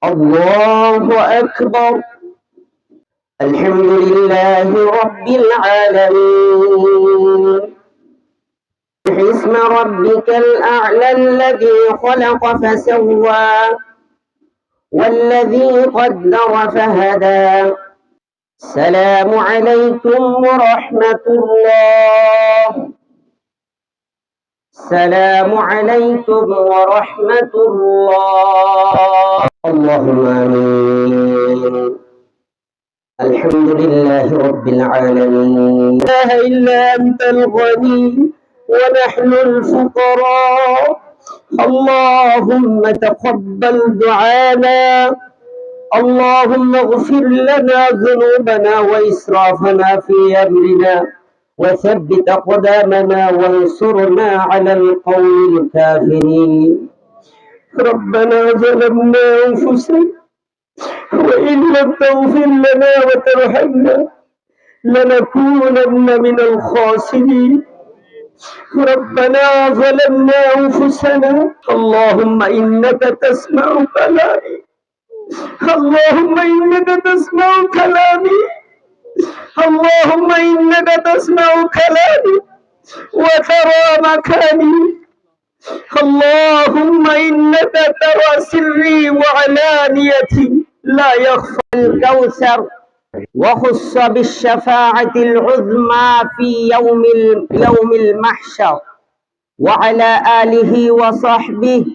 الله أكبر. الحمد لله رب العالمين. اسم ربك الأعلى الذي خلق فسوى والذي قدر فهدى. السلام عليكم ورحمة الله. السلام عليكم ورحمة الله. اللهم آمين. الحمد لله رب العالمين. لا إله إلا أنت الغني ونحن الفقراء. اللهم تقبل دعانا. اللهم اغفر لنا ذنوبنا وإسرافنا في أمرنا وثبت أقدامنا وانصرنا على القوم الكافرين. ربنا ظلمنا أنفسنا وإن لم تغفر لنا وترحمنا لنكونن من الخاسرين. ربنا ظلمنا أنفسنا. اللهم إنك تسمع كلامي. اللهم إنك تسمع كلامي. اللهم إنك تسمع كلامي وترى مكاني. اللهم إنك ترى سري وعلانيتي لا يخفى. الكوثر وخص بالشفاعة العظمى في يوم المحشر وعلى آله وصحبه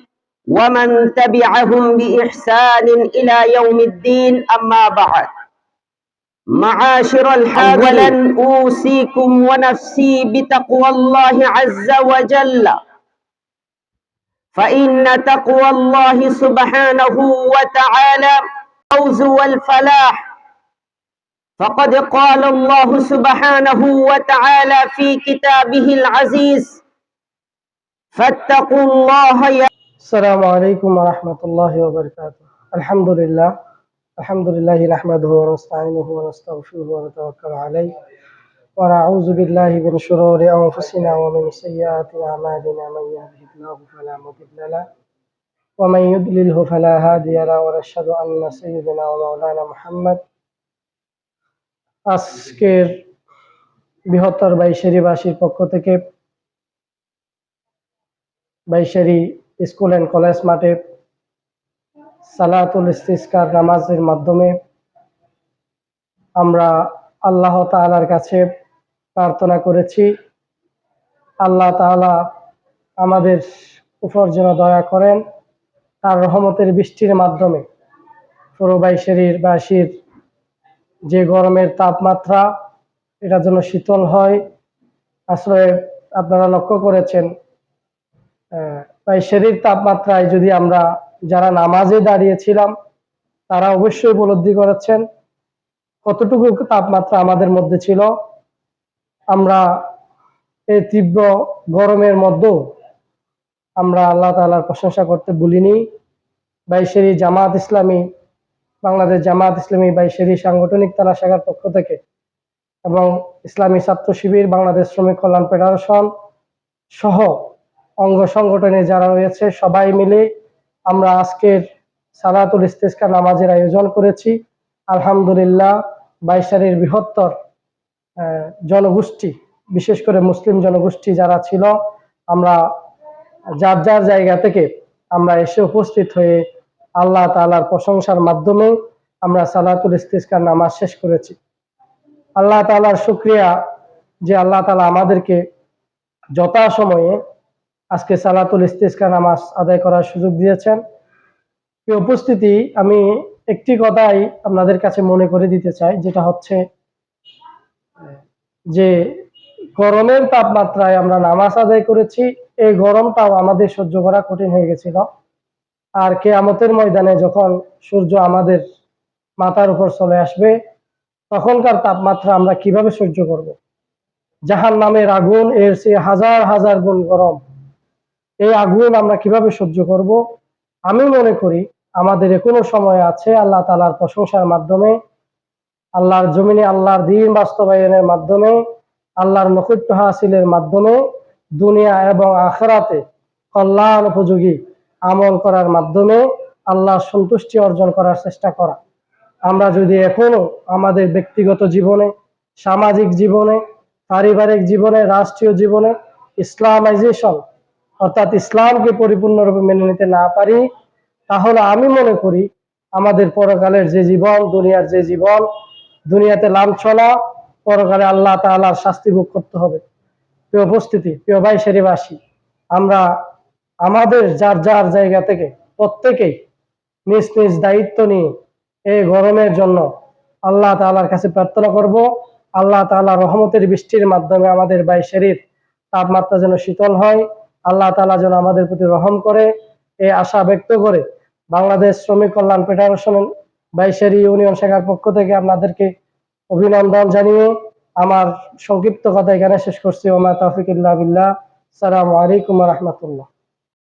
ومن تبعهم بإحسان إلى يوم الدين. أما بعد، معاشر الحاضرين، أولا أوصيكم ونفسي بتقوى الله عز وجل، فإن تقوى الله سبحانه وتعالى الفوز والفلاح. فقد قال الله سبحانه وتعالى في كتابه العزيز: فاتقوا الله يا. السلام عليكم ورحمة الله وبركاته. الحمد لله نحمده ونستعينه ونستغفره ونتوكل عليه ونعوذ بالله من شرور أنفسنا ومن سيئات أعمالنا. من يهده الله فلا مضل له ومن يضلله فلا هادي له ونشهد أن سيدنا ومولانا محمد আজকের বৃহত্তর বাইশেরীবাসীর পক্ষ থেকে বাইশেরী স্কুল অ্যান্ড কলেজ মাঠে সালাতুল ইস্তিসকার নামাজের মাধ্যমে আমরা আল্লাহ তাআলার কাছে প্রার্থনা করেছি, আল্লাহ তাআলা আমাদের উপর যেন দয়া করেন, তার রহমতের বৃষ্টির মাধ্যমে পুরো বাইশেরীর বাসীর যে গরমের তাপমাত্রা এটা যেন শীতল হয়। আসলে আপনারা লক্ষ্য করেছেন বাইশেরীর তাপমাত্রায় যদি আমরা যারা নামাজে দাঁড়িয়েছিলাম তারা অবশ্যই উপলব্ধি করেছেন কতটুকু তাপমাত্রা আমাদের মধ্যে ছিল। আমরা এই তীব্র গরমের মধ্যেও আমরা আল্লাহ তাআলার প্রশংসা করতে ভুলিনি। বাইশেরী জামাত ইসলামী, বাংলাদেশ জামাত ইসলামী বাইশেরী সাংগঠনিক থানা শাখার পক্ষ থেকে এবং ইসলামী ছাত্র শিবির, বাংলাদেশ শ্রমিক কল্যাণ ফেডারেশন সহ অঙ্গ সংগঠনে যারা রয়েছে সবাই মিলে আমরা আজকের সালাতুল ইস্তিসকা নামাজের আয়োজন করেছি। আলহামদুলিল্লাহ, বাইশেরীর বৃহত্তর জনগোষ্ঠী, বিশেষ করে মুসলিম জনগোষ্ঠী যারা ছিল, আমরা যার যার জায়গা থেকে আমরা এসে উপস্থিত হয়ে আল্লাহ তাআলার প্রশংসার মাধ্যমে আমরা সালাতুল ইস্তিসকার নামাজ শেষ করেছি। আল্লাহ তাআলার শুকরিয়া যে আল্লাহ তাআলা আমাদেরকে যথাসময়ে আজকে সালাতুল ইস্তিসকা নামাজ আদায় করার সুযোগ দিয়েছেন। এই উপস্থিতি, আমি একটি কথাই আপনাদের কাছে মনে করে দিতে চাই, যেটা হচ্ছে যে গরমের তাপমাত্রায় আমরা নামাজ আদায় করেছি, এই গরমটাও আমাদের সহ্য করা কঠিন হয়ে গেছিল। আর কিয়ামতের ময়দানে যখন সূর্য আমাদের মাথার উপর চলে আসবে তখনকার তাপমাত্রা আমরা কিভাবে সহ্য করব? জাহান্নামের আগুন এর চেয়ে হাজার হাজার গুণ গরম, এই আগুন আমরা কিভাবে সহ্য করব? আমি মনে করি আমাদের এখনো সময় আছে আল্লাহ তাআলার প্রশংসার মাধ্যমে, আল্লাহর জমিনে আল্লাহর দ্বীন বাস্তবায়নের মাধ্যমে, আল্লাহর নৈকট্য হাসিলের মাধ্যমে দুনিয়া এবং আখিরাতে কল্যাণ উপযোগী আমল করার মাধ্যমে আল্লাহর সন্তুষ্টি অর্জন করার চেষ্টা করা। আমরা যদি এখনো আমাদের ব্যক্তিগত জীবনে, সামাজিক জীবনে, পারিবারিক জীবনে, রাষ্ট্রীয় জীবনে ইসলামাইজেশন অর্থাৎ ইসলামকে পরিপূর্ণরূপে মেনে নিতে না পারি, তাহলে আমি মনে করি আমাদের পরকালের যে জীবন, দুনিয়ার যে জীবন, দুনিয়াতে লাঞ্ছনা, পরকালে আল্লাহ তাআলার শাস্তি ভোগ করতে হবে। প্রিয় উপস্থিতি, প্রিয় ভাই শরীফবাসী, আমরা আমাদের যার যার জায়গা থেকে প্রত্যেকেই নিজ নিজ দায়িত্ব নিয়ে এই গরমের জন্য আল্লাহ তাআলার কাছে প্রার্থনা করব, আল্লাহ তাআলা রহমতের বৃষ্টির মাধ্যমে আমাদের বাইশেরির তাপমাত্রা যেন শীতল হয়, আল্লাহ তাআলা যেন আমাদের প্রতি রহম করে, এই আশা ব্যক্ত করে বাংলাদেশ শ্রমিক কল্যাণ ফেডারেশন বাইশেরি ইউনিয়ন শাখার পক্ষ থেকে আপনাদেরকে অভিনন্দন জানিয়ে আমার সংক্ষিপ্ত কথা এখানে শেষ করছি। ওমা তৌফিক ইল্লা বিল্লাহ। আসসালামু আলাইকুম ওয়া রাহমাতুল্লাহ।